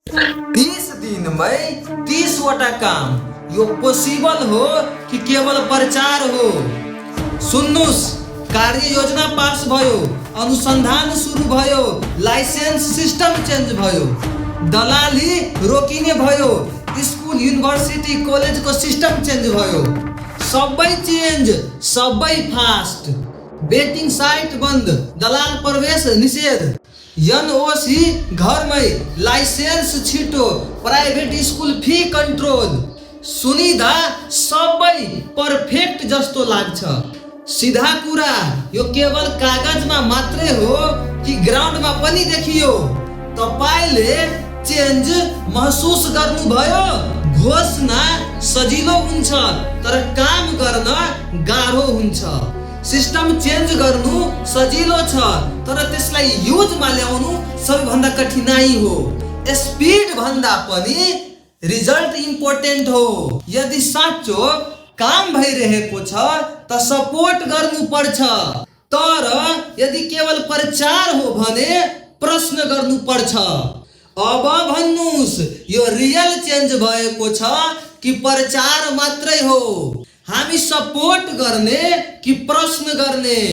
30 दिन में 30 वटा काम यो पॉसिबल हो कि केवल प्रचार हो। सुन्नुस्, कार्य योजना पास भयो, अनुसंधान सुरु भयो, लाइसेंस सिस्टम चेंज भयो, दलाली रोकिने भयो, स्कूल यूनिवर्सिटी कॉलेज को सिस्टम चेंज भयो। सबै चेंज, सबै फास्ट। बेटिंग साइट बंद, दलाल प्रवेश निषेध, एनओसी घर में, लाइसेंस छिटो, प्राइवेट स्कूल फी कंट्रोल। सुनिदा सबै परफेक्ट जस्तो लाग्छ। सीधा कुरा, यो केवल कागजमा मात्रै हो कि ग्राउन्डमा पनि देखियो? तपाईले चेन्ज महसुस गर्नुभयो? घोषणा सजिलो हुन्छ तर काम गर्न गाह्रो हुन्छ। सिस्टम चेन्ज गर्नु सजिलो छ तर त्यसलाई युजमा ल्याउनु सबैभन्दा कठिनाइ हो। स्पिड भन्दा पनि रिजल्ट इम्पोर्टेन्ट हो। यदि साँचो काम भइरहेको छ त सपोर्ट गर्नुपर्छ, तर यदि केवल प्रचार हो भने प्रश्न गर्नुपर्छ। अब भन्नुस्, यो रियल चेन्ज भएको छ कि प्रचार मात्रै हो? हामी सपोर्ट गर्ने कि प्रश्न गर्ने?